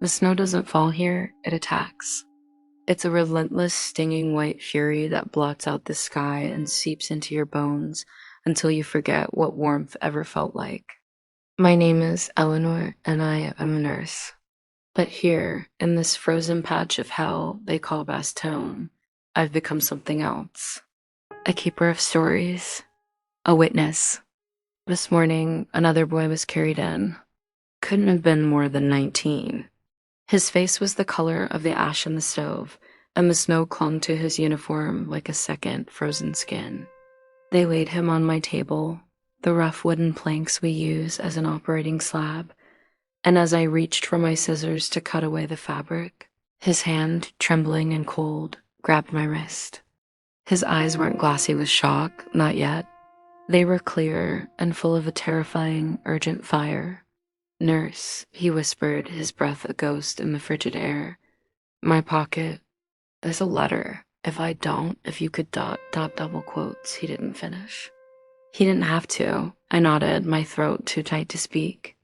The snow doesn't fall here, it attacks. It's a relentless, stinging white fury that blots out the sky and seeps into your bones until you forget what warmth ever felt like. My name is Eleanor, and I am a nurse. But here, in this frozen patch of hell they call Bastogne, I've become something else. A keeper of stories, a witness. This morning, another boy was carried in. Couldn't have been more than 19. His face was the color of the ash in the stove, and the snow clung to his uniform like a second frozen skin. They laid him on my table, the rough wooden planks we use as an operating slab, and as I reached for my scissors to cut away the fabric, his hand, trembling and cold, grabbed my wrist. His eyes weren't glassy with shock, not yet. They were clear and full of a terrifying, urgent fire. "Nurse," he whispered, his breath a ghost in the frigid air. "My pocket. There's a letter. If you could dot double quotes." He didn't finish. He didn't have to. I nodded, my throat too tight to speak.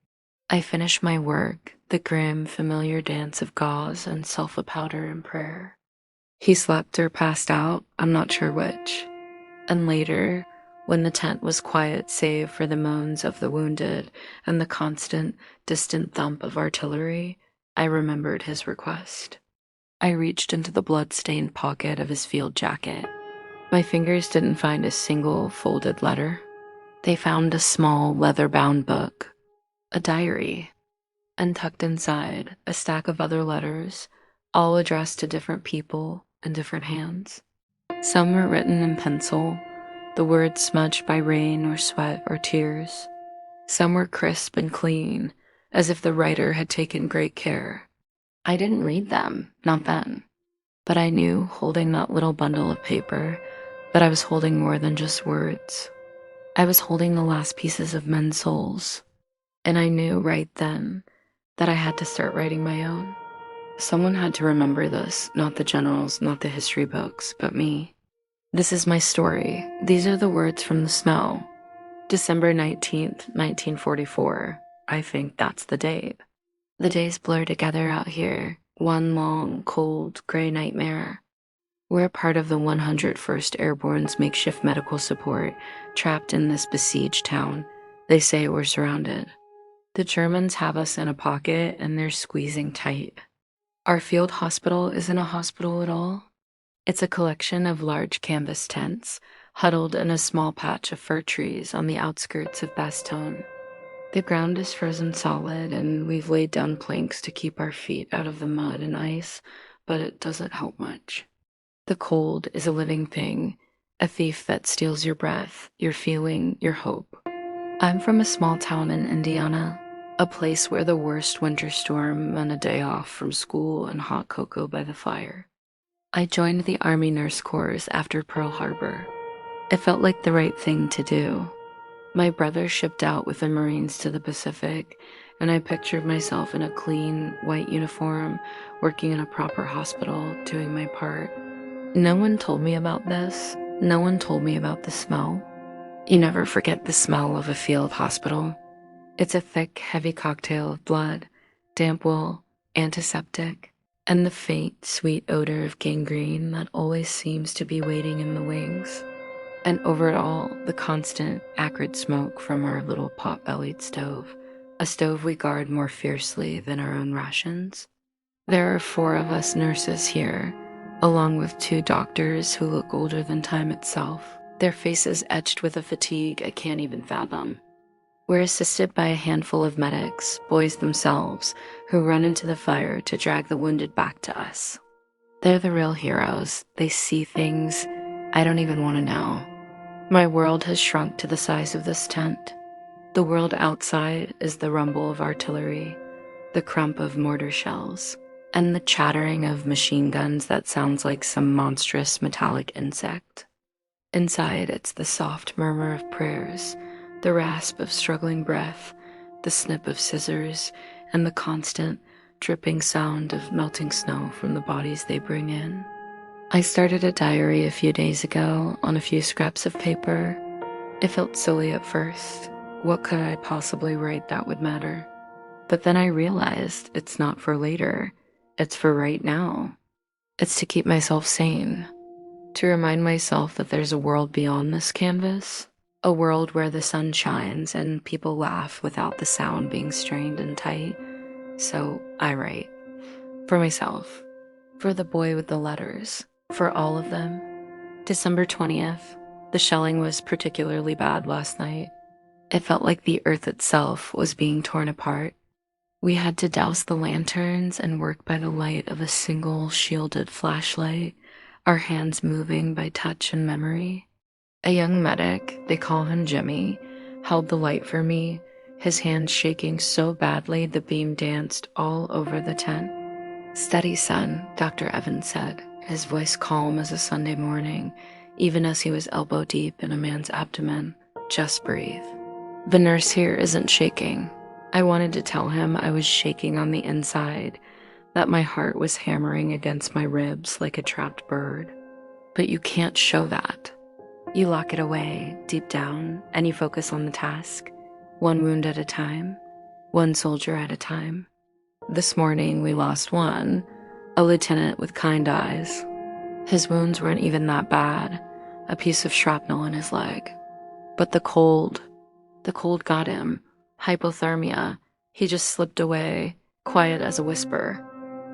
I finished my work, the grim, familiar dance of gauze and sulfa powder and prayer. He slept or passed out, I'm not sure which. And later, when the tent was quiet save for the moans of the wounded and the constant, distant thump of artillery, I remembered his request. I reached into the blood-stained pocket of his field jacket. My fingers didn't find a single folded letter. They found a small, leather-bound book, a diary, and tucked inside a stack of other letters, all addressed to different people in different hands. Some were written in pencil, the words smudged by rain or sweat or tears. Some were crisp and clean, as if the writer had taken great care. I didn't read them, not then, but I knew, holding that little bundle of paper, that I was holding more than just words. I was holding the last pieces of men's souls, and I knew right then that I had to start writing my own. Someone had to remember this, not the generals, not the history books, but me. This is my story. These are the words from the snow. December 19th, 1944. I think that's the date. The days blur together out here, one long, cold, gray nightmare. We're a part of the 101st Airborne's makeshift medical support, trapped in this besieged town. They say we're surrounded. The Germans have us in a pocket, and they're squeezing tight. Our field hospital isn't a hospital at all. It's a collection of large canvas tents, huddled in a small patch of fir trees on the outskirts of Bastogne. The ground is frozen solid, and we've laid down planks to keep our feet out of the mud and ice, but it doesn't help much. The cold is a living thing, a thief that steals your breath, your feeling, your hope. I'm from a small town in Indiana, a place where the worst winter storm meant a day off from school and hot cocoa by the fire. I joined the Army Nurse Corps after Pearl Harbor. It felt like the right thing to do. My brother shipped out with the Marines to the Pacific, and I pictured myself in a clean, white uniform, working in a proper hospital, doing my part. No one told me about this. No one told me about the smell. You never forget the smell of a field hospital. It's a thick, heavy cocktail of blood, damp wool, antiseptic, and the faint, sweet odor of gangrene that always seems to be waiting in the wings. And over it all, the constant, acrid smoke from our little pot-bellied stove, a stove we guard more fiercely than our own rations. There are 4 of us nurses here, along with 2 doctors who look older than time itself, their faces etched with a fatigue I can't even fathom. We're assisted by a handful of medics, boys themselves, who run into the fire to drag the wounded back to us. They're the real heroes. They see things I don't even want to know. My world has shrunk to the size of this tent. The world outside is the rumble of artillery, the crump of mortar shells, and the chattering of machine guns that sounds like some monstrous metallic insect. Inside, it's the soft murmur of prayers, the rasp of struggling breath, the snip of scissors, and the constant, dripping sound of melting snow from the bodies they bring in. I started a diary a few days ago on a few scraps of paper. It felt silly at first. What could I possibly write that would matter? But then I realized it's not for later, it's for right now. It's to keep myself sane, to remind myself that there's a world beyond this canvas, a world where the sun shines and people laugh without the sound being strained and tight. So I write. For myself, for the boy with the letters, for all of them. December 20th, the shelling was particularly bad last night. It felt like the earth itself was being torn apart. We had to douse the lanterns and work by the light of a single shielded flashlight, our hands moving by touch and memory. A young medic, they call him Jimmy, held the light for me, his hand shaking so badly the beam danced all over the tent. "Steady, son," Dr. Evans said, his voice calm as a Sunday morning, even as he was elbow deep in a man's abdomen. "Just breathe." The nurse here isn't shaking. I wanted to tell him I was shaking on the inside, that my heart was hammering against my ribs like a trapped bird. But you can't show that. You lock it away deep down and you focus on the task, one wound at a time, one soldier at a time. This morning we lost one, a lieutenant with kind eyes. His wounds weren't even that bad, a piece of shrapnel in his leg. But the cold got him. Hypothermia. He just slipped away, quiet as a whisper.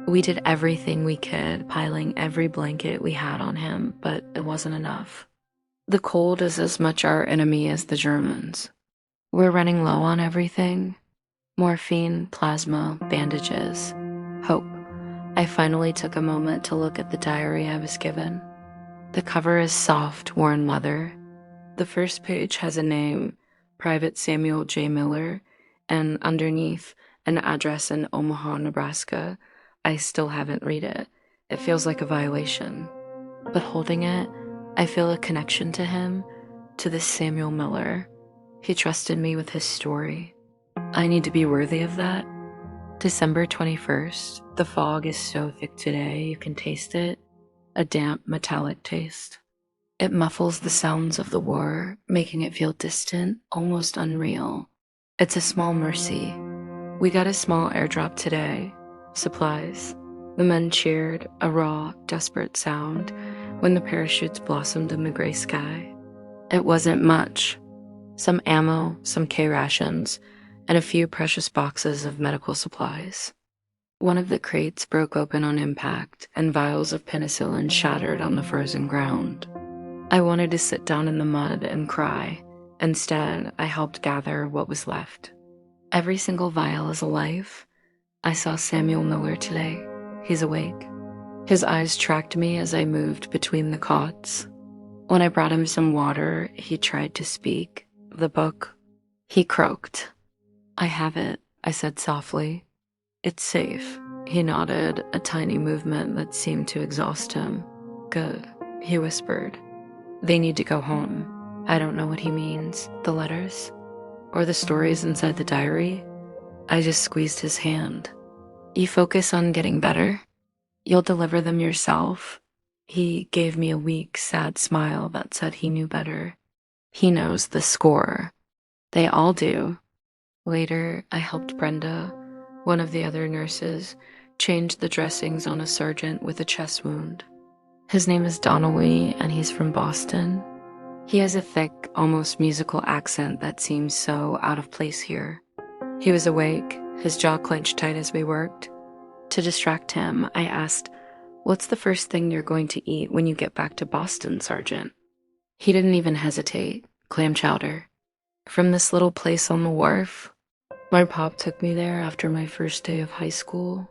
We did everything we could, piling every blanket we had on him, but it wasn't enough. The cold is as much our enemy as the Germans. We're running low on everything. Morphine, plasma, bandages, hope. I finally took a moment to look at the diary I was given. The cover is soft, worn leather. The first page has a name, Private Samuel J. Miller, and underneath, an address in Omaha, Nebraska. I still haven't read it. It feels like a violation. But holding it, I feel a connection to him, to this Samuel Miller. He trusted me with his story. I need to be worthy of that. December 21st, the fog is so thick today you can taste it, a damp metallic taste. It muffles the sounds of the war, making it feel distant, almost unreal. It's a small mercy. We got a small airdrop today. Supplies. The men cheered, a raw, desperate sound, when the parachutes blossomed in the gray sky. It wasn't much. Some ammo, some K-rations, and a few precious boxes of medical supplies. One of the crates broke open on impact, and vials of penicillin shattered on the frozen ground. I wanted to sit down in the mud and cry. Instead, I helped gather what was left. Every single vial is alive. I saw Samuel Miller today. He's awake. His eyes tracked me as I moved between the cots. When I brought him some water, he tried to speak. The book. He croaked. "I have it," I said softly. "It's safe." He nodded, a tiny movement that seemed to exhaust him. "Good," he whispered. "They need to go home." I don't know what he means. The letters? Or the stories inside the diary? I just squeezed his hand. "You focus on getting better. You'll deliver them yourself." He gave me a weak, sad smile that said he knew better. He knows the score. They all do. Later, I helped Brenda, one of the other nurses, change the dressings on a sergeant with a chest wound. His name is Donnelly, and he's from Boston. He has a thick, almost musical accent that seems so out of place here. He was awake, his jaw clenched tight as we worked. To distract him, I asked, "What's the first thing you're going to eat when you get back to Boston, Sergeant?" He didn't even hesitate. Clam chowder. From this little place on the wharf. My pop took me there after my first day of high school.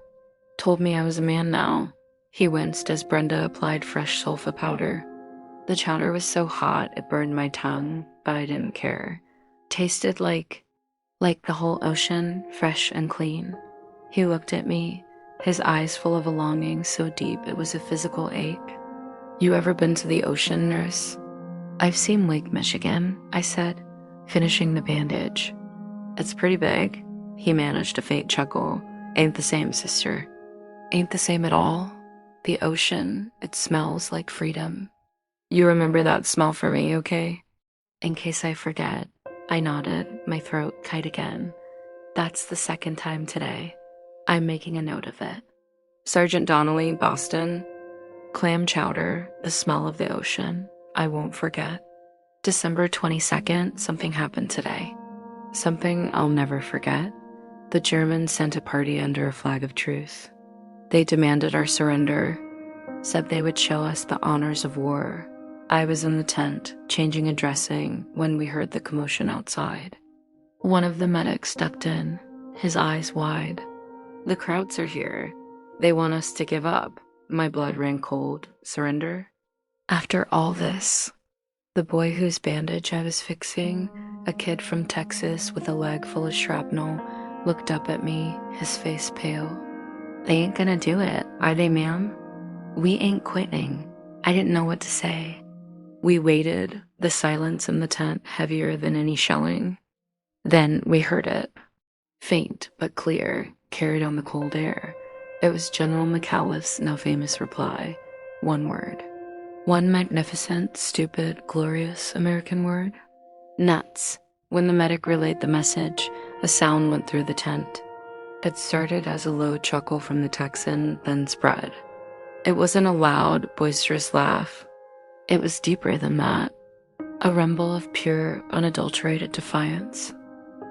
Told me I was a man now. He winced as Brenda applied fresh sulfa powder. The chowder was so hot it burned my tongue, but I didn't care. Tasted like the whole ocean, fresh and clean. He looked at me, his eyes full of a longing so deep it was a physical ache. "You ever been to the ocean, nurse?" "I've seen Lake Michigan," I said, finishing the bandage. "It's pretty big." He managed a faint chuckle. "Ain't the same, sister." "Ain't the same at all? The ocean, it smells like freedom." "You remember that smell for me, okay?" "In case I forget." I nodded, my throat tight again. That's the second time today. I'm making a note of it. Sergeant Donnelly, Boston. Clam chowder, the smell of the ocean. I won't forget. December 22nd, something happened today. Something I'll never forget. The Germans sent a party under a flag of truce. They demanded our surrender, said they would show us the honors of war. I was in the tent, changing a dressing, when we heard the commotion outside. One of the medics stepped in, his eyes wide. The Krauts are here. They want us to give up. My blood ran cold. Surrender? After all this, the boy whose bandage I was fixing, a kid from Texas with a leg full of shrapnel, looked up at me, his face pale. They ain't gonna do it, are they, ma'am? We ain't quitting. I didn't know what to say. We waited, the silence in the tent heavier than any shelling. Then we heard it. Faint but clear, carried on the cold air. It was General McAuliffe's now famous reply. One word. One magnificent, stupid, glorious American word. Nuts. When the medic relayed the message, a sound went through the tent. It started as a low chuckle from the Texan, then spread. It wasn't a loud, boisterous laugh. It was deeper than that. A rumble of pure, unadulterated defiance.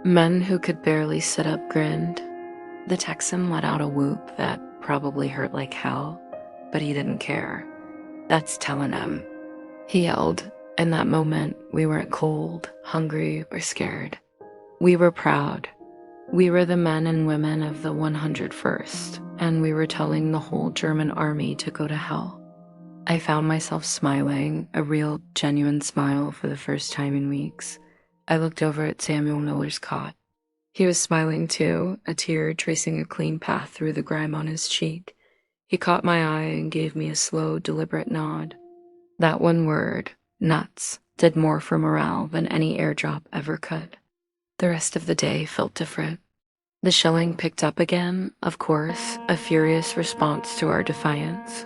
Men who could barely sit up grinned. The Texan let out a whoop that probably hurt like hell, but he didn't care. That's telling him. He yelled. In that moment, we weren't cold, hungry, or scared. We were proud. We were the men and women of the 101st, and we were telling the whole German army to go to hell. I found myself smiling, a real, genuine smile for the first time in weeks. I looked over at Samuel Miller's cot. He was smiling too, a tear tracing a clean path through the grime on his cheek. He caught my eye and gave me a slow, deliberate nod. That one word, nuts, did more for morale than any airdrop ever could. The rest of the day felt different. The shelling picked up again, of course, a furious response to our defiance.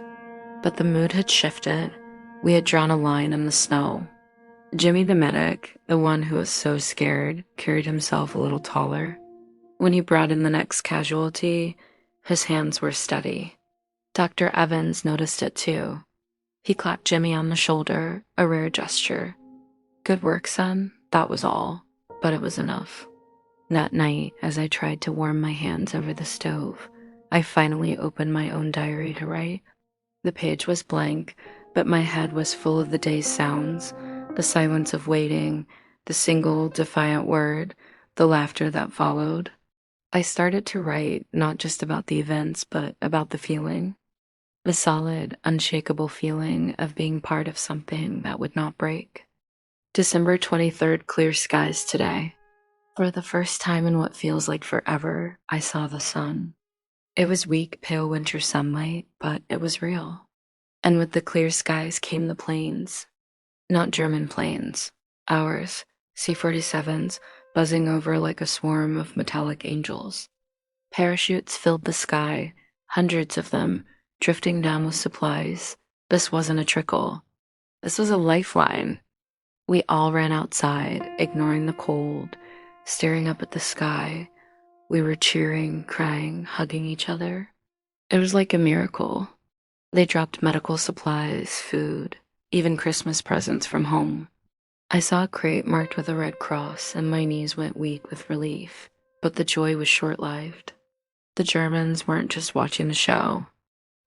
But the mood had shifted. We had drawn a line in the snow. Jimmy the medic, the one who was so scared, carried himself a little taller. When he brought in the next casualty, his hands were steady. Dr. Evans noticed it too. He clapped Jimmy on the shoulder, a rare gesture. Good work, son, that was all, but it was enough. That night, as I tried to warm my hands over the stove, I finally opened my own diary to write. The page was blank, but my head was full of the day's sounds, the silence of waiting, the single defiant word, the laughter that followed. I started to write not just about the events, but about the feeling. The solid, unshakable feeling of being part of something that would not break. December 23rd, clear skies today. For the first time in what feels like forever, I saw the sun. It was weak, pale winter sunlight, but it was real. And with the clear skies came the planes. Not German planes. Ours, C-47s, buzzing over like a swarm of metallic angels. Parachutes filled the sky, hundreds of them, drifting down with supplies. This wasn't a trickle. This was a lifeline. We all ran outside, ignoring the cold, staring up at the sky. We were cheering, crying, hugging each other. It was like a miracle. They dropped medical supplies, food, even Christmas presents from home. I saw a crate marked with a red cross, and my knees went weak with relief, but the joy was short-lived. The Germans weren't just watching the show.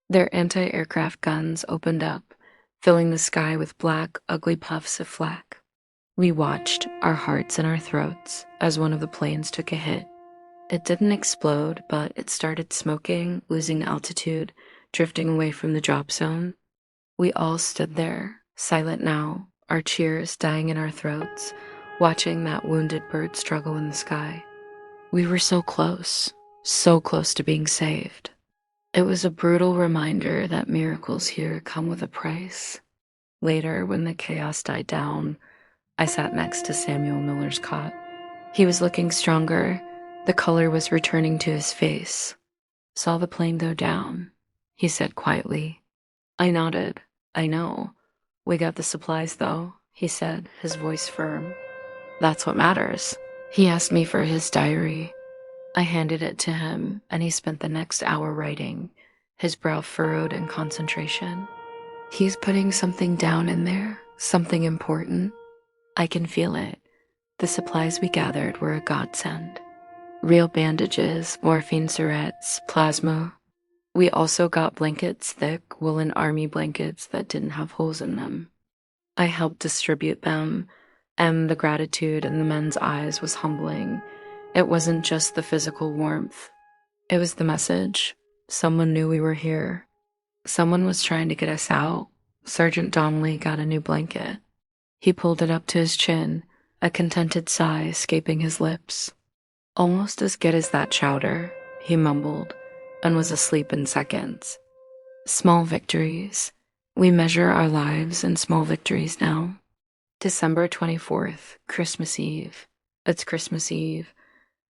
Their anti-aircraft guns opened up, filling the sky with black, ugly puffs of flak. We watched, our hearts in our throats, as one of the planes took a hit. It didn't explode, but it started smoking, losing altitude, drifting away from the drop zone. We all stood there, silent now, our cheers dying in our throats, watching that wounded bird struggle in the sky. We were so close to being saved. It was a brutal reminder that miracles here come with a price. Later, when the chaos died down, I sat next to Samuel Miller's cot. He was looking stronger. The color was returning to his face. Saw the plane go down, he said quietly. I nodded. I know. We got the supplies, though, he said, his voice firm. That's what matters. He asked me for his diary. I handed it to him, and he spent the next hour writing, his brow furrowed in concentration. He's putting something down in there, something important. I can feel it. The supplies we gathered were a godsend. Real bandages, morphine syringes, plasma. We also got blankets, thick woolen army blankets that didn't have holes in them. I helped distribute them, and the gratitude in the men's eyes was humbling. It wasn't just the physical warmth. It was the message. Someone knew we were here. Someone was trying to get us out. Sergeant Donnelly got a new blanket. He pulled it up to his chin, a contented sigh escaping his lips. Almost as good as that chowder, he mumbled, and was asleep in seconds. Small victories. We measure our lives in small victories now. December 24th, Christmas Eve. It's Christmas Eve.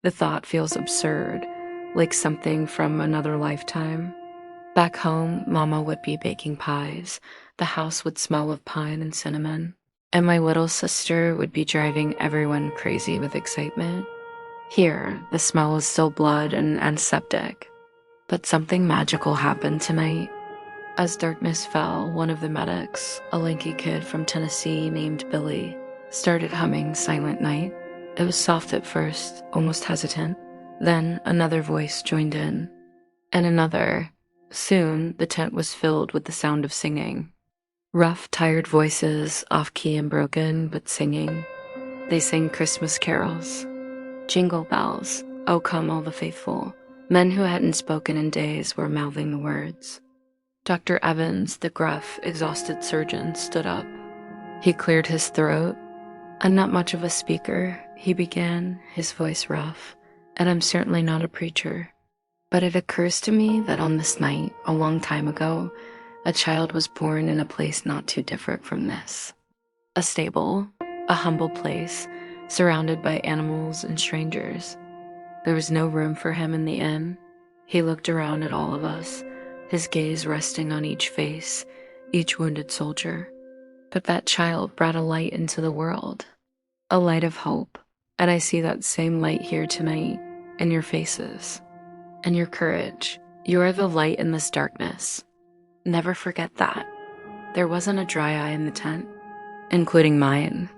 The thought feels absurd, like something from another lifetime. Back home, Mama would be baking pies. The house would smell of pine and cinnamon. And my little sister would be driving everyone crazy with excitement. Here, the smell is still blood and antiseptic. But something magical happened tonight. As darkness fell, one of the medics, a lanky kid from Tennessee named Billy, started humming Silent Night. It was soft at first, almost hesitant. Then another voice joined in, and another. Soon, the tent was filled with the sound of singing. Rough, tired voices, off-key and broken, but singing. They sang Christmas carols. Jingle bells, oh come all the faithful. Men who hadn't spoken in days were mouthing the words. Dr. Evans, the gruff, exhausted surgeon, stood up. He cleared his throat. I'm not much of a speaker, he began, his voice rough, and I'm certainly not a preacher. But it occurs to me that on this night, a long time ago, a child was born in a place not too different from this. A stable, a humble place, surrounded by animals and strangers. There was no room for him in the inn. He looked around at all of us, his gaze resting on each face, each wounded soldier. But that child brought a light into the world, a light of hope, and I see that same light here tonight in your faces. And your courage. You are the light in this darkness. Never forget that. There wasn't a dry eye in the tent, including mine.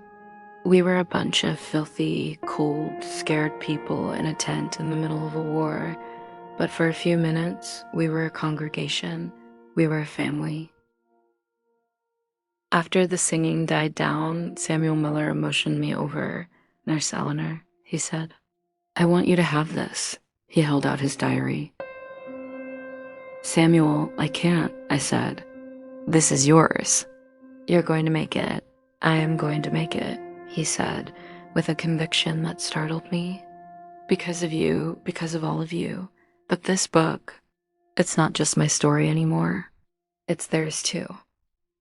We were a bunch of filthy, cold, scared people in a tent in the middle of a war, but for a few minutes, we were a congregation. We were a family. After the singing died down, Samuel Miller motioned me over. Nurse Eleanor, he said. I want you to have this. He held out his diary. Samuel, I can't, I said. This is yours. You're going to make it. I am going to make it, he said, with a conviction that startled me. Because of you, because of all of you. But this book, it's not just my story anymore. It's theirs too.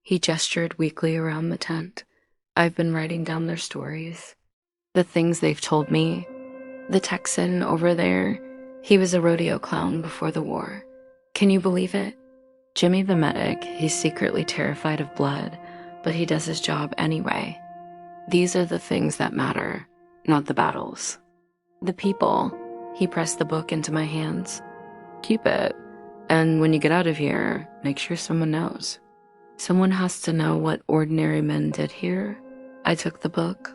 He gestured weakly around the tent. I've been writing down their stories. The things they've told me. The Texan over there, he was a rodeo clown before the war. Can you believe it? Jimmy the medic, he's secretly terrified of blood, but he does his job anyway. These are the things that matter, not the battles. The people, he pressed the book into my hands. Keep it, and when you get out of here, make sure someone knows. Someone has to know what ordinary men did here. I took the book.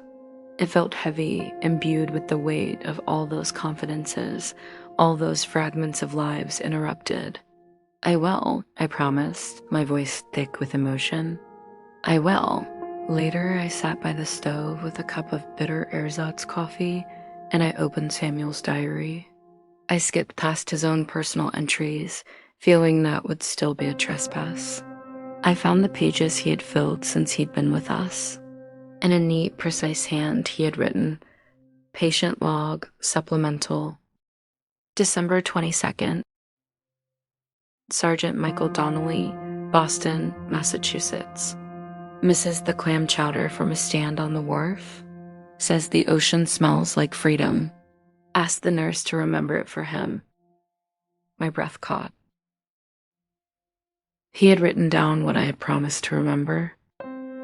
It felt heavy, imbued with the weight of all those confidences, all those fragments of lives interrupted. I will, I promised, my voice thick with emotion. I will. Later, I sat by the stove with a cup of bitter ersatz coffee, and I opened Samuel's diary. I skipped past his own personal entries, feeling that would still be a trespass. I found the pages he had filled since he'd been with us. In a neat, precise hand, he had written, Patient log, supplemental. December 22nd. Sergeant Michael Donnelly, Boston, Massachusetts. Misses the clam chowder from a stand on the wharf. Says the ocean smells like freedom. Asked the nurse to remember it for him. My breath caught. He had written down what I had promised to remember.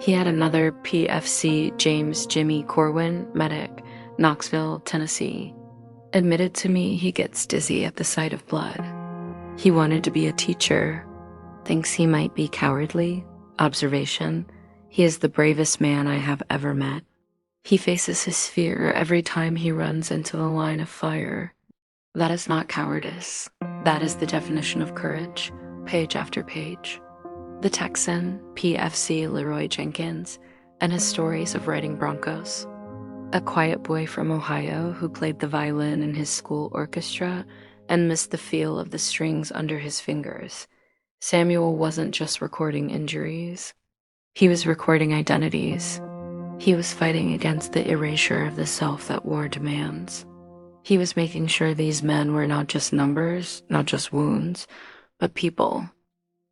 He had another PFC James Jimmy Corwin, medic, Knoxville, Tennessee. admitted to me he gets dizzy at the sight of blood. He wanted to be a teacher, thinks he might be cowardly. Observation, he is the bravest man I have ever met. He faces his fear every time he runs into the line of fire. That is not cowardice. That is the definition of courage, page after page. The Texan, PFC Leroy Jenkins, and his stories of riding broncos. A quiet boy from Ohio who played the violin in his school orchestra and missed the feel of the strings under his fingers. Samuel wasn't just recording injuries. He was recording identities. He was fighting against the erasure of the self that war demands. He was making sure these men were not just numbers, not just wounds, but people.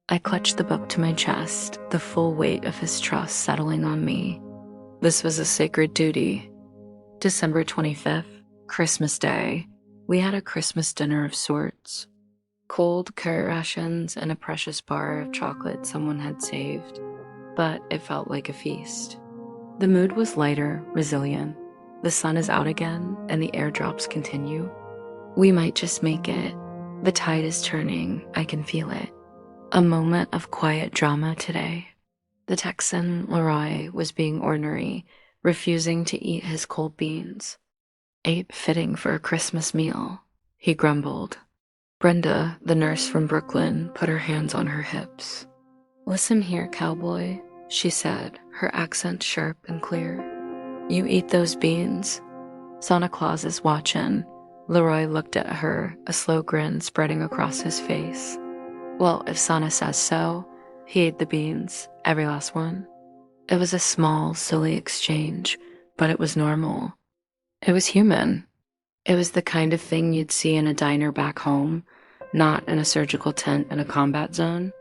I clutched the book to my chest, the full weight of his trust settling on me. This was a sacred duty. December 25th, Christmas Day. We had a Christmas dinner of sorts. Cold curry rations and a precious bar of chocolate someone had saved, but it felt like a feast. The mood was lighter, resilient. The sun is out again, and the airdrops continue. We might just make it. The tide is turning, I can feel it. A moment of quiet drama today. The Texan, Leroy, was being ornery, refusing to eat his cold beans. Ain't fitting for a Christmas meal, he grumbled. Brenda, the nurse from Brooklyn, put her hands on her hips. Listen here, cowboy, she said, her accent sharp and clear. You eat those beans? Santa Claus is watching. Leroy looked at her, a slow grin spreading across his face. Well, if Santa says so, he ate the beans, every last one. It was a small, silly exchange, but it was normal. It was human. It was the kind of thing you'd see in a diner back home, not in a surgical tent in a combat zone.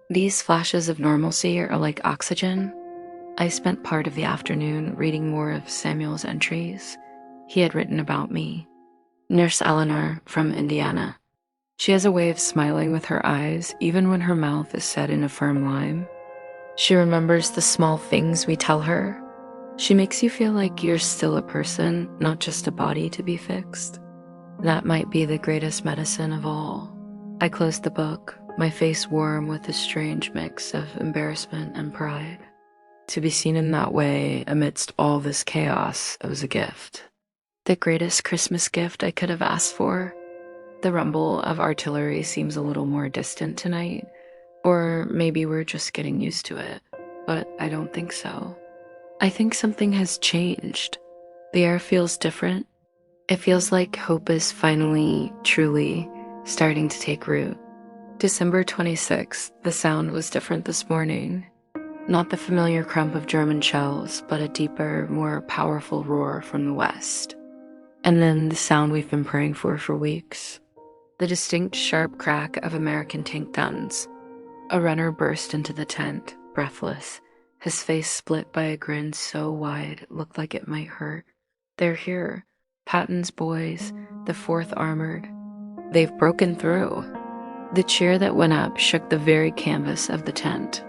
These flashes of normalcy are like oxygen. I spent part of the afternoon reading more of Samuel's entries. He had written about me. Nurse Eleanor from Indiana. She has a way of smiling with her eyes, even when her mouth is set in a firm line. She remembers the small things we tell her. She makes you feel like you're still a person, not just a body to be fixed. That might be the greatest medicine of all. I closed the book, my face warm with a strange mix of embarrassment and pride. To be seen in that way, amidst all this chaos, it was a gift. The greatest Christmas gift I could have asked for. The rumble of artillery seems a little more distant tonight, or maybe we're just getting used to it, but I don't think so. I think something has changed. The air feels different. It feels like hope is finally, truly starting to take root. December 26th, the sound was different this morning. Not the familiar crump of German shells, but a deeper, more powerful roar from the west. And then the sound we've been praying for weeks. The distinct sharp crack of American tank guns. A runner burst into the tent, breathless, his face split by a grin so wide it looked like it might hurt. They're here, Patton's boys, the 4th Armored. They've broken through. The cheer that went up shook the very canvas of the tent.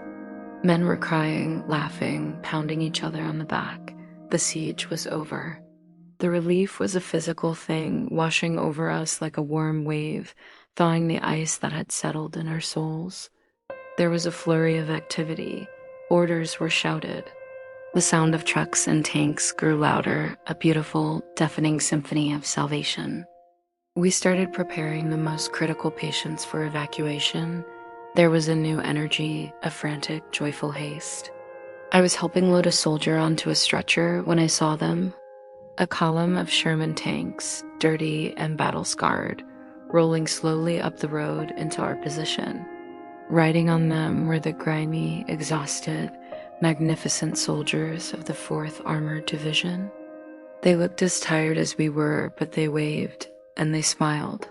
Men were crying, laughing, pounding each other on the back. The siege was over. The relief was a physical thing, washing over us like a warm wave, thawing the ice that had settled in our souls. There was a flurry of activity. Orders were shouted. The sound of trucks and tanks grew louder, a beautiful, deafening symphony of salvation. We started preparing the most critical patients for evacuation. There was a new energy, a frantic, joyful haste. I was helping load a soldier onto a stretcher when I saw them. A column of Sherman tanks, dirty and battle-scarred, rolling slowly up the road into our position. Riding on them were the grimy, exhausted, magnificent soldiers of the 4th Armored Division. They looked as tired as we were, but they waved, and they smiled.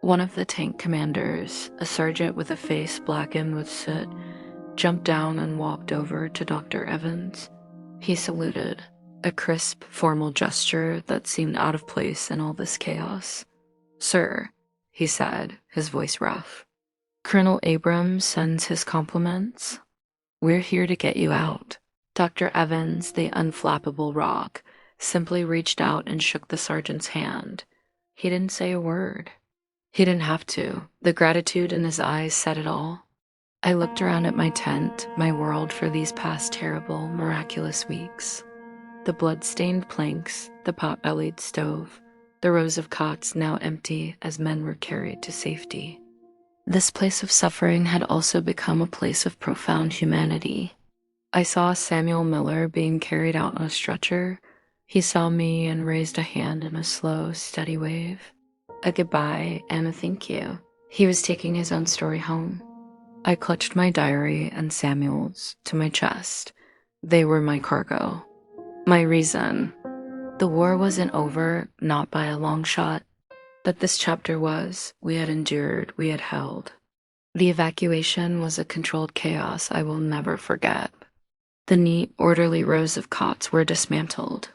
One of the tank commanders, a sergeant with a face blackened with soot, jumped down and walked over to Dr. Evans. He saluted, a crisp, formal gesture that seemed out of place in all this chaos. "Sir," he said, his voice rough. "Colonel Abrams sends his compliments. We're here to get you out." Dr. Evans, the unflappable rock, simply reached out and shook the sergeant's hand. He didn't say a word. He didn't have to. The gratitude in his eyes said it all. I looked around at my tent, my world for these past terrible, miraculous weeks. The blood-stained planks, the pot-bellied stove, the rows of cots now empty as men were carried to safety. This place of suffering had also become a place of profound humanity. I saw Samuel Miller being carried out on a stretcher. He saw me and raised a hand in a slow, steady wave. A goodbye and a thank you. He was taking his own story home. I clutched my diary and Samuel's to my chest. They were my cargo. My reason. The war wasn't over, not by a long shot. But this chapter was. We had endured, we had held. The evacuation was a controlled chaos I will never forget. The neat, orderly rows of cots were dismantled.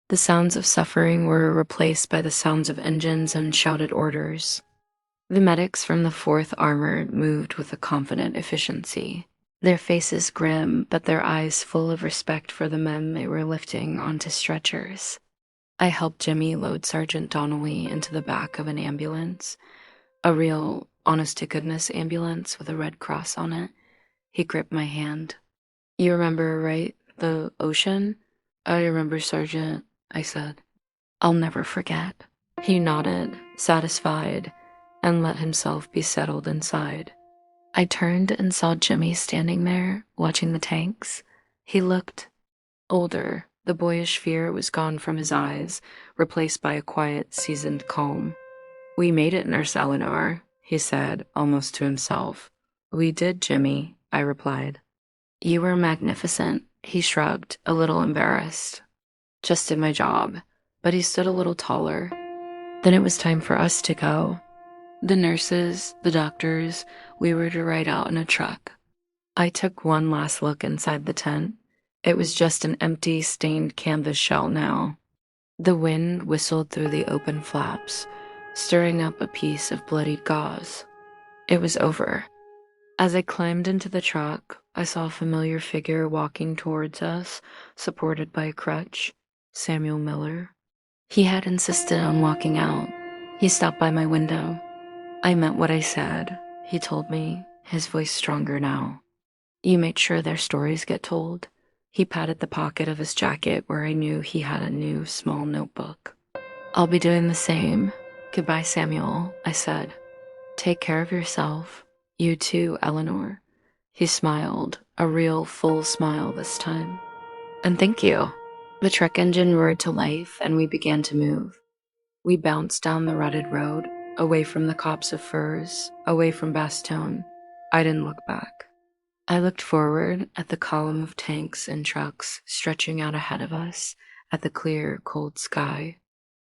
The sounds of suffering were replaced by the sounds of engines and shouted orders. The medics from the 4th Armored moved with a confident efficiency, their faces grim, but their eyes full of respect for the men they were lifting onto stretchers. I helped Jimmy load Sergeant Donnelly into the back of an ambulance, a real, honest-to-goodness ambulance with a red cross on it. He gripped my hand. "You remember, right, the ocean?" "I remember, Sergeant," I said. "I'll never forget." He nodded, satisfied, and let himself be settled inside. I turned and saw Jimmy standing there, watching the tanks. He looked older. The boyish fear was gone from his eyes, replaced by a quiet, seasoned calm. "We made it, Nurse Eleanor," he said, almost to himself. "We did, Jimmy," I replied. "You were magnificent," he shrugged, a little embarrassed. "Just did my job." But he stood a little taller. Then it was time for us to go. The nurses, the doctors, we were to ride out in a truck. I took one last look inside the tent. It was just an empty, stained canvas shell now. The wind whistled through the open flaps, stirring up a piece of bloodied gauze. It was over. As I climbed into the truck, I saw a familiar figure walking towards us, supported by a crutch. Samuel Miller. He had insisted on walking out. He stopped by my window. "I meant what I said," he told me, his voice stronger now. "You made sure their stories get told." He patted the pocket of his jacket where I knew he had a new, small notebook. "I'll be doing the same. Goodbye, Samuel," I said. "Take care of yourself. You too, Eleanor." He smiled, a real, full smile this time. "And thank you." The truck engine roared to life, and we began to move. We bounced down the rutted road, away from the copse of firs, away from Bastogne. I didn't look back. I looked forward at the column of tanks and trucks stretching out ahead of us, at the clear, cold sky.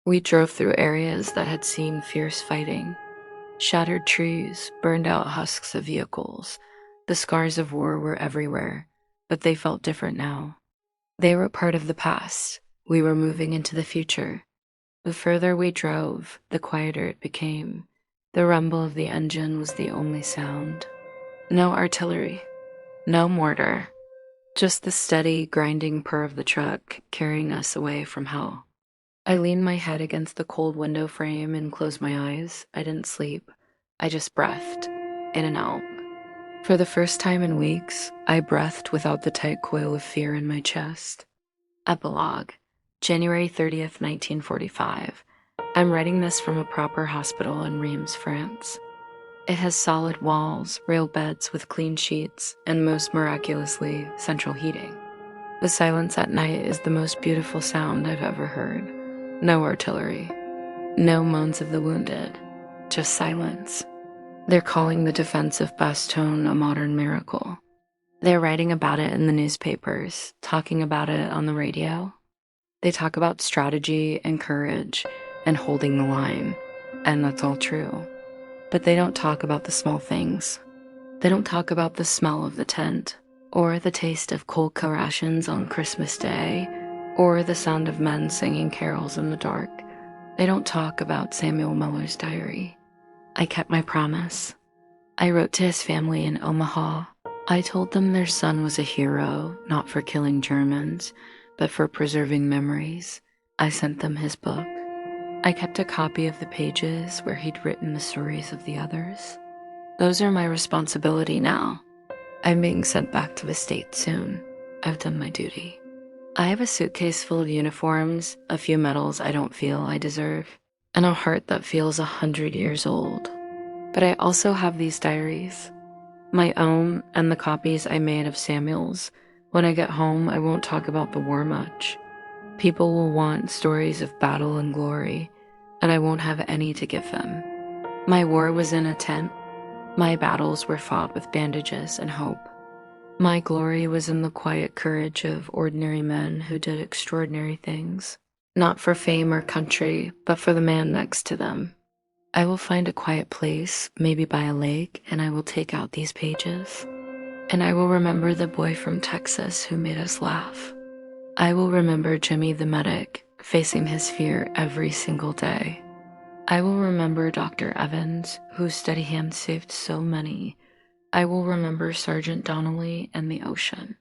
We drove through areas that had seen fierce fighting. Shattered trees, burned out husks of vehicles. The scars of war were everywhere, but they felt different now. They were part of the past. We were moving into the future. The further we drove, the quieter it became. The rumble of the engine was the only sound. No artillery. No mortar. Just the steady, grinding purr of the truck carrying us away from hell. I leaned my head against the cold window frame and closed my eyes. I didn't sleep. I just breathed, in and out. For the first time in weeks, I breathed without the tight coil of fear in my chest. Epilogue, January 30th, 1945. I'm writing this from a proper hospital in Reims, France. It has solid walls, rail beds with clean sheets, and most miraculously, central heating. The silence at night is the most beautiful sound I've ever heard. No artillery. No moans of the wounded. Just silence. They're calling the defense of Bastogne a modern miracle. They're writing about it in the newspapers, talking about it on the radio. They talk about strategy and courage and holding the line, and that's all true. But they don't talk about the small things. They don't talk about the smell of the tent, or the taste of cold rations on Christmas Day, or the sound of men singing carols in the dark. They don't talk about Samuel Miller's diary. I kept my promise. I wrote to his family in Omaha. I told them their son was a hero, not for killing Germans, but for preserving memories. I sent them his book. I kept a copy of the pages where he'd written the stories of the others. Those are my responsibility now. I'm being sent back to the States soon. I've done my duty. I have a suitcase full of uniforms, a few medals I don't feel I deserve, and a heart that feels 100 years old. But I also have these diaries, my own and the copies I made of Samuel's. When I get home, I won't talk about the war much. People will want stories of battle and glory, and I won't have any to give them. My war was in a tent. My battles were fought with bandages and hope. My glory was in the quiet courage of ordinary men who did extraordinary things, not for fame or country, but for the man next to them. I will find a quiet place, maybe by a lake, and I will take out these pages. And I will remember the boy from Texas who made us laugh. I will remember Jimmy the medic, facing his fear every single day. I will remember Dr. Evans, whose steady hand saved so many. I will remember Sergeant Donnelly and the ocean.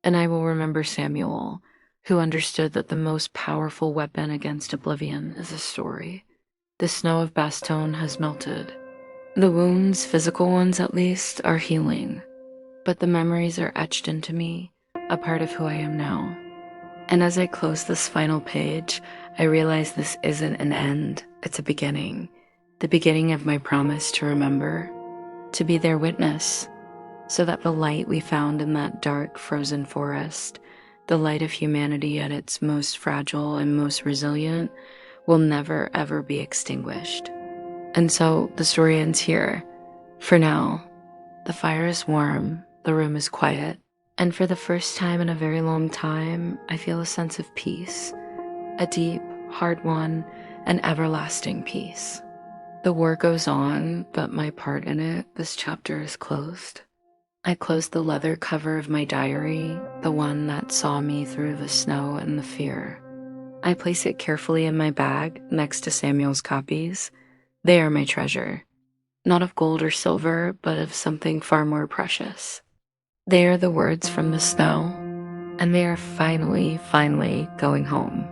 And I will remember Samuel, who understood that the most powerful weapon against oblivion is a story. The snow of Bastogne has melted. The wounds, physical ones at least, are healing. But the memories are etched into me, a part of who I am now. And as I close this final page, I realize this isn't an end, it's a beginning. The beginning of my promise to remember, to be their witness, so that the light we found in that dark, frozen forest, the light of humanity at its most fragile and most resilient, will never ever be extinguished. And so the story ends here. For now, the fire is warm, the room is quiet, and for the first time in a very long time, I feel a sense of peace, a deep, hard-won, and everlasting peace. The war goes on, but my part in it, this chapter is closed. I close the leather cover of my diary, the one that saw me through the snow and the fear. I place it carefully in my bag next to Samuel's copies. They are my treasure, not of gold or silver, but of something far more precious. They are the words from the snow, and they are finally going home.